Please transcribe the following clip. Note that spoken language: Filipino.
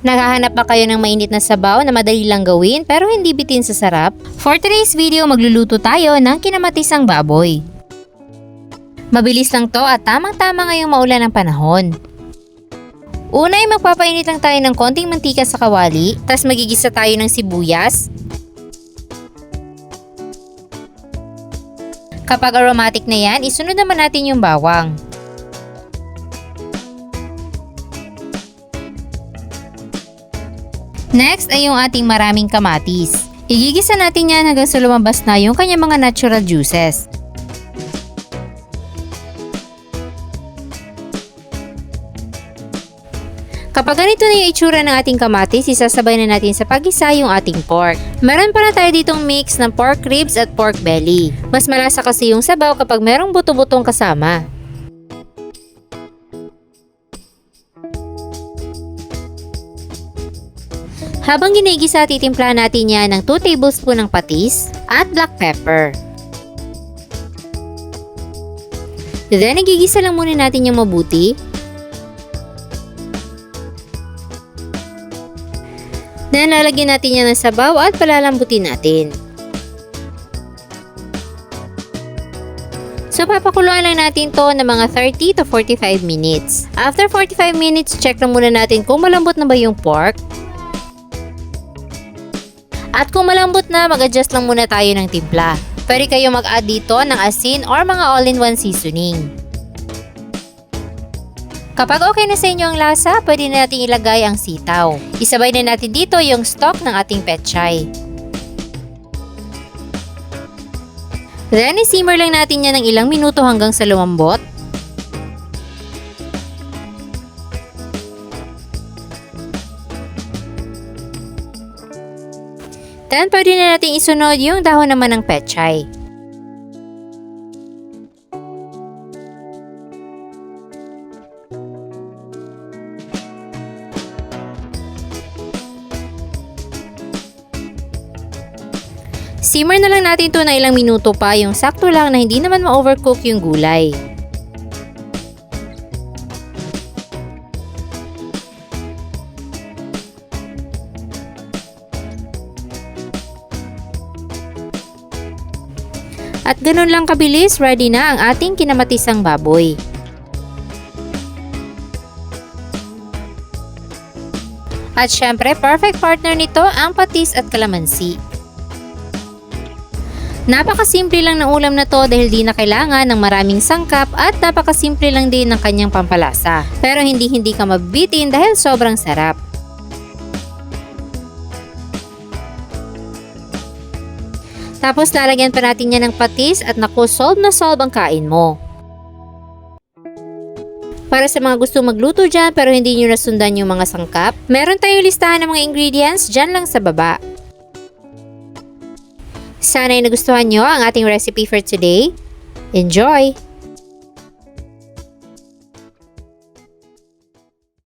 Naghahanap ba kayo ng mainit na sabaw na madali lang gawin pero hindi bitin sa sarap? For today's video, magluluto tayo ng kinamatisang baboy. Mabilis lang to at tamang-tama ngayong maulan ng panahon. Una ay magpapainit lang tayo ng konting mantika sa kawali, tas magigisa tayo ng sibuyas. Kapag aromatic na yan, isunod naman natin yung bawang. Next ay yung ating maraming kamatis. Igigisa natin yan hanggang sa lumabas na yung kanyang mga natural juices. Kapag ganito na yung itsura ng ating kamatis, isasabay na natin sa pag-isa yung ating pork. Meron pala tayo ditong mix ng pork ribs at pork belly. Mas malasa kasi yung sabaw kapag merong buto-butong kasama. Habang ginigisa, titimpla natin yan ng 2 tablespoon ng patis at black pepper. Then, igigisa lang muna natin yung mabuti. Then, lalagyan natin yan ng sabaw at palalambutin natin. So, papakuluan lang natin to ng mga 30 to 45 minutes. After 45 minutes, check lang muna natin kung malambot na ba yung pork. At kung malambot na, mag-adjust lang muna tayo ng timpla. Pwede kayo mag-add dito ng asin or mga all-in-one seasoning. Kapag okay na sa inyo ang lasa, pwede na natin ilagay ang sitaw. Isabay na natin dito yung stock ng ating pechay. Then, isimmer lang natin yan ng ilang minuto hanggang sa lumambot. Then, pwede na natin isunod yung dahon naman ng pechay. Simmer na lang natin ito na ilang minuto pa, yung sakto lang na hindi naman ma-overcook yung gulay. At ganun lang kabilis, ready na ang ating kinamatisang baboy. At syempre, perfect partner nito ang patis at kalamansi. Napakasimple lang ng ulam na to dahil di na kailangan ng maraming sangkap at napakasimple lang din ng kanyang pampalasa. Pero hindi ka mabibitin dahil sobrang sarap. Tapos lalagyan pa natin yan ng patis at naku, solve na solve ang kain mo. Para sa mga gusto magluto dyan pero hindi nyo nasundan yung mga sangkap, meron tayong listahan ng mga ingredients dyan lang sa baba. Sana'y nagustuhan nyo ang ating recipe for today. Enjoy!